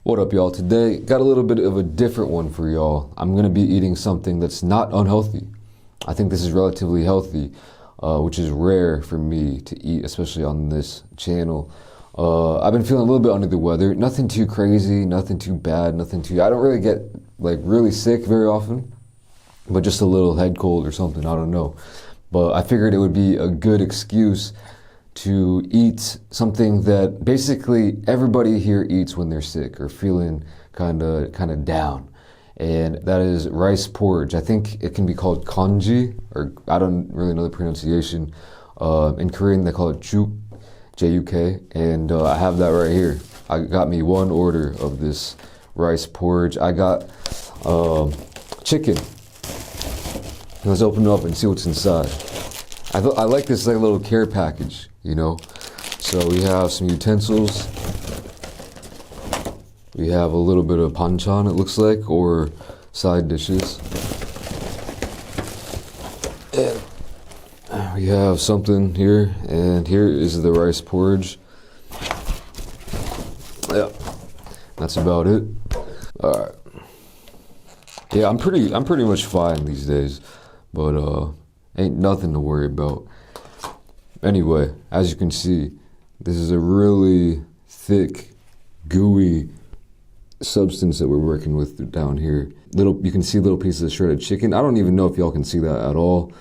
What up, y'all? Today, got a little bit of a different one for y'all. I'm going to be eating something that's not unhealthy. I think this is relatively healthy, which is rare for me to eat, especially on this channel. I've been feeling a little bit under the weather. Nothing too crazy, nothing too bad, I don't really get like really sick very often, but just a little head cold or something, I don't know. But I figured it would be a good excuse to eat something that basically everybody here eats when they're sick or feeling kind of down, and that is rice porridge. I think it can be called kanji, or I don't really know the pronunciation. In Korean they call it juk, J-U-K, and I have that right here. I got me one order of this rice porridge. I got chicken. Let's open it up and see what's inside. I like this like little care package, you know. So we have some utensils. We have a little bit of banchan, it looks like, or side dishes. And we have something here, and here is the rice porridge. Yeah, that's about it. All right. Yeah, I'm pretty much fine these days, but ain't nothing to worry about. Anyway, as you can see, this is a really thick, gooey substance that we're working with down here. You can see little pieces of shredded chicken. I don't even know if y'all can see that at all,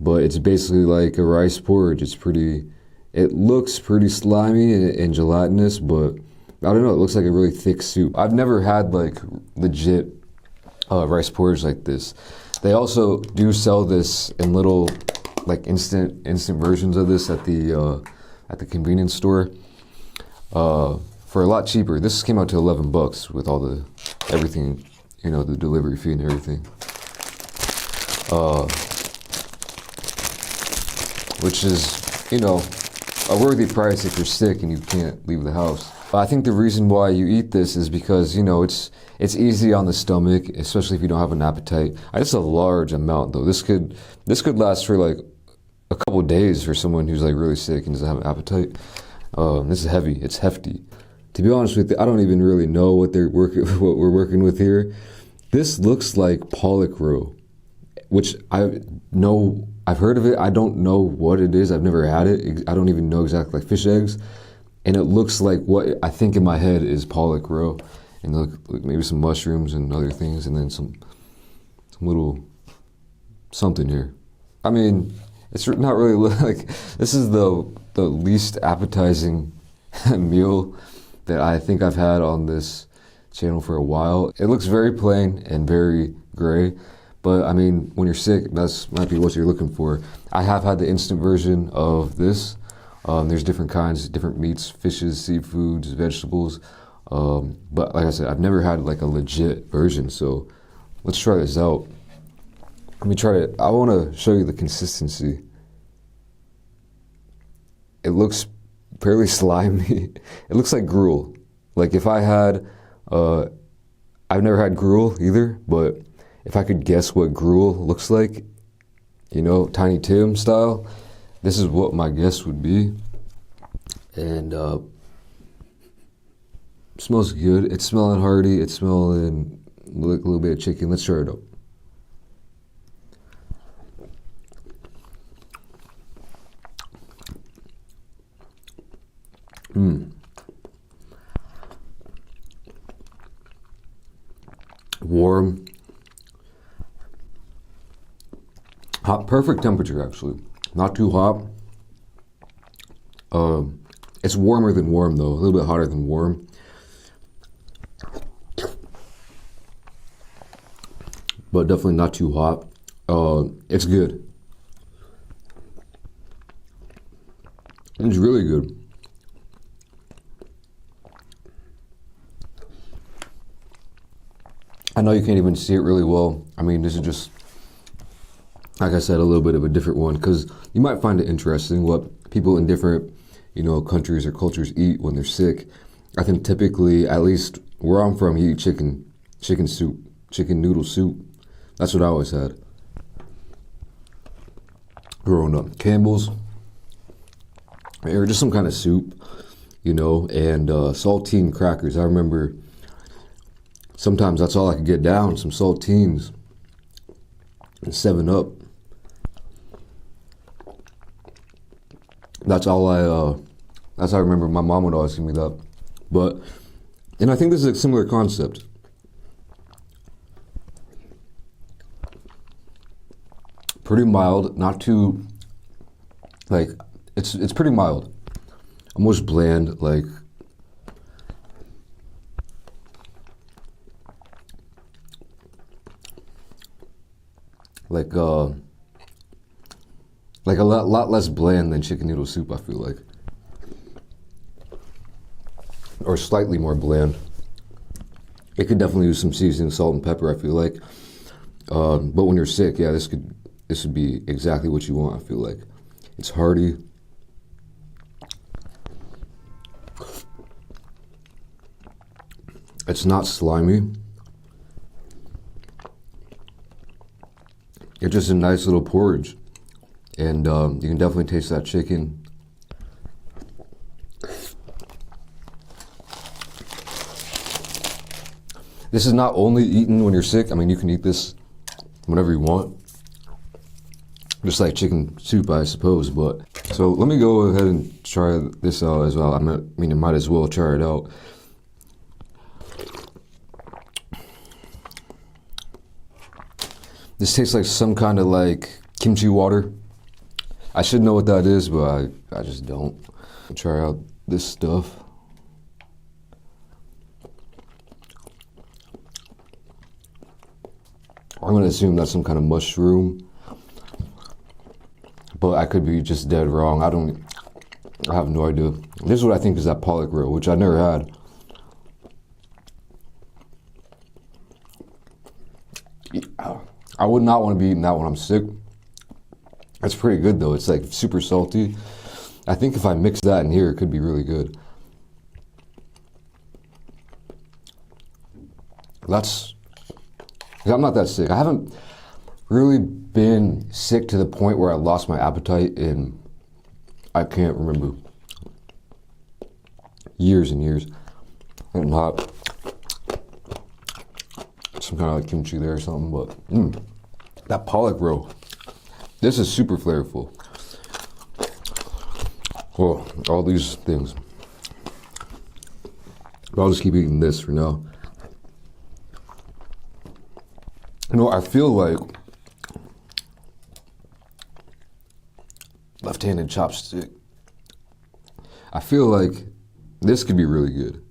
but it's basically like a rice porridge. It looks pretty slimy and gelatinous, but I don't know, it looks like a really thick soup. I've never had like legit rice porridge like this. They also do sell this in little like instant versions of this at the convenience store for a lot cheaper. This came out to $11 with all everything, you know, the delivery fee and everything. Which is, you know, a worthy price if you're sick and you can't leave the house. I think the reason why you eat this is because, you know, it's easy on the stomach, especially if you don't have an appetite. It's a large amount though. This could last for like a couple of days for someone who's like really sick and doesn't have an appetite. This is heavy. It's hefty. To be honest with you, I don't even really know what we're working with here. This looks like pollock roe, which I've heard of it. I don't know what it is. I've never had it. I don't even know exactly, like fish eggs. And it looks like what I think in my head is pollock roe, and look, maybe some mushrooms and other things, and then some little something here. I mean, it's not really like, this is the least appetizing meal that I think I've had on this channel for a while. It looks very plain and very gray, but I mean, when you're sick, might be what you're looking for. I have had the instant version of this. There's different kinds, different meats, fishes, seafoods, vegetables. But like I said, I've never had like a legit version, so let's try this out. Let me try it. I want to show you the consistency. It looks fairly slimy. It looks like gruel. Like if I had, I've never had gruel either, but if I could guess what gruel looks like, you know, Tiny Tim style, this is what my guess would be. And smells good. It's smelling hearty. It's smelling like a little bit of chicken. Let's try it out. Warm. Hot, perfect temperature actually. Not too hot. It's warmer than warm though, a little bit hotter than warm. But definitely not too hot. It's good. It's really good. I know you can't even see it really well. I mean, this is just, like I said, a little bit of a different one, because you might find it interesting what people in different, you know, countries or cultures eat when they're sick. I think typically, at least where I'm from, you eat chicken soup, chicken noodle soup. That's what I always had growing up. Campbell's, or just some kind of soup, you know, and saltine crackers. I remember sometimes that's all I could get down, some saltines and 7-Up. That's all that's how I remember my mom would always give me that. But, and I think this is a similar concept. Pretty mild, not too, like, it's pretty mild. Almost bland, like a lot less bland than chicken noodle soup, I feel like. Or slightly more bland. It could definitely use some seasoning, salt and pepper, I feel like. But when you're sick, yeah, this would be exactly what you want, I feel like. It's hearty. It's not slimy. It's just a nice little porridge. And you can definitely taste that chicken. This is not only eaten when you're sick. I mean, you can eat this whenever you want. Just like chicken soup, I suppose. But so let me go ahead and try this out as well. I mean, I might as well try it out. This tastes like some kind of like kimchi water. I should know what that is, but I just don't. Try out this stuff. I'm gonna assume that's some kind of mushroom, but I could be just dead wrong. I have no idea. This is what I think is that pollock roll, which I never had. I would not want to be eating that when I'm sick. It's pretty good though. It's like super salty. I think if I mix that in here, it could be really good. I'm not that sick. I haven't really been sick to the point where I lost my appetite in, I can't remember, years and years. And not some kind of like kimchi there or something, but that pollock roll, this is super flavorful. Well, all these things. But I'll just keep eating this for now. You know, I feel like left-handed chopstick. I feel like this could be really good.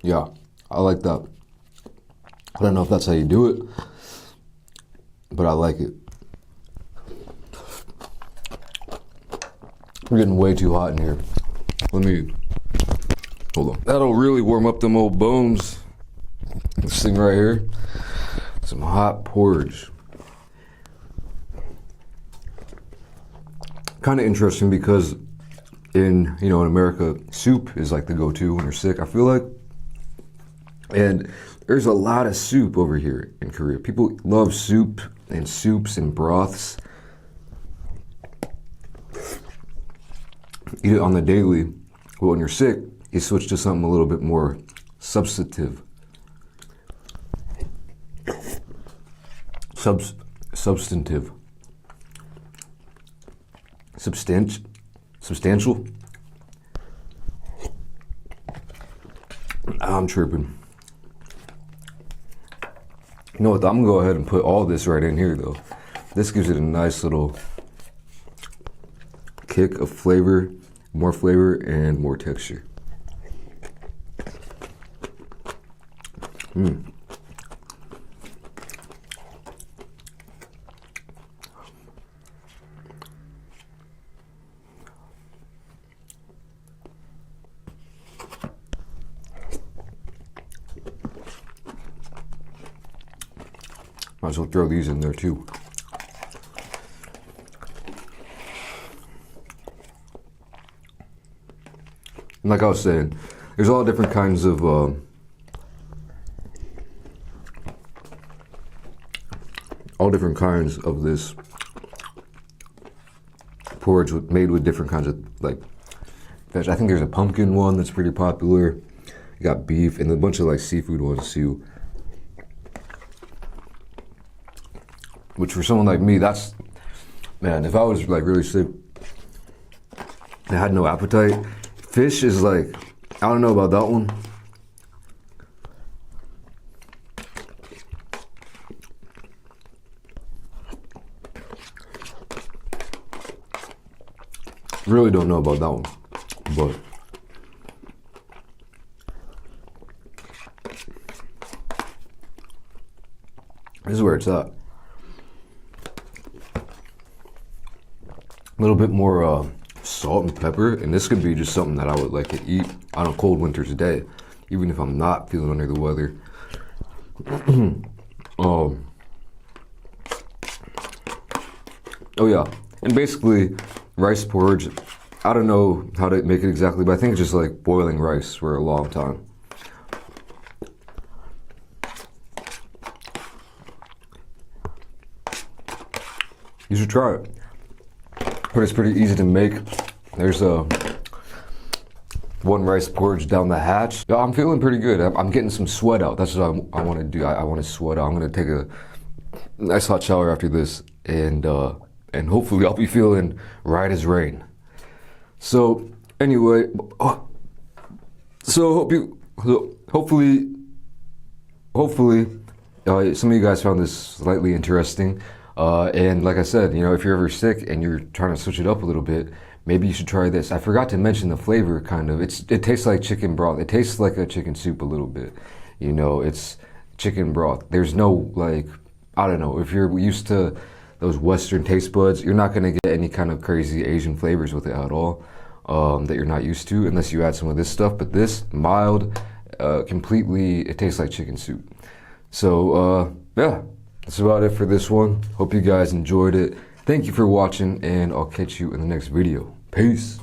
Yeah, I like that. I don't know if that's how you do it, but I like it. We're getting way too hot in here. Let me, hold on. That'll really warm up them old bones. This thing right here, some hot porridge. Kind of interesting because in America, soup is like the go-to when you're sick, I feel like. And there's a lot of soup over here in Korea. People love soup and soups and broths. Eat it on the daily. But when you're sick, you switch to something a little bit more substantive. Substantial? I'm tripping. You know what, I'm gonna go ahead and put all this right in here though. This gives it a nice little kick of flavor, more flavor and more texture. Might as well throw these in there too. And like I was saying, there's all different kinds of porridge made with different kinds of like veg. I think there's a pumpkin one that's pretty popular. You got beef and a bunch of like seafood ones too. Which for someone like me, that's, man, if I was like really sick, I had no appetite. Fish is like, I don't know about that one. Really don't know about that one, but this is where it's at. A little bit more salt and pepper, and this could be just something that I would like to eat on a cold winter's day, even if I'm not feeling under the weather. Oh yeah, and basically rice porridge, I don't know how to make it exactly, but I think it's just like boiling rice for a long time. You should try it. But it's pretty easy to make. There's one rice porridge down the hatch. Yeah, I'm feeling pretty good. I'm getting some sweat out. That's what I want to do. I want to sweat out. I'm gonna take a nice hot shower after this, and hopefully I'll be feeling right as rain. So anyway, hopefully some of you guys found this slightly interesting. And like I said, you know, if you're ever sick and you're trying to switch it up a little bit, maybe you should try this. I forgot to mention the flavor, kind of. It tastes like chicken broth. It tastes like a chicken soup a little bit. You know, it's chicken broth. There's no, like, I don't know, if you're used to those Western taste buds, you're not going to get any kind of crazy Asian flavors with it at all, that you're not used to, unless you add some of this stuff. But this, mild, completely, it tastes like chicken soup. So, yeah. That's about it for this one. Hope you guys enjoyed it. Thank you for watching, and I'll catch you in the next video. Peace.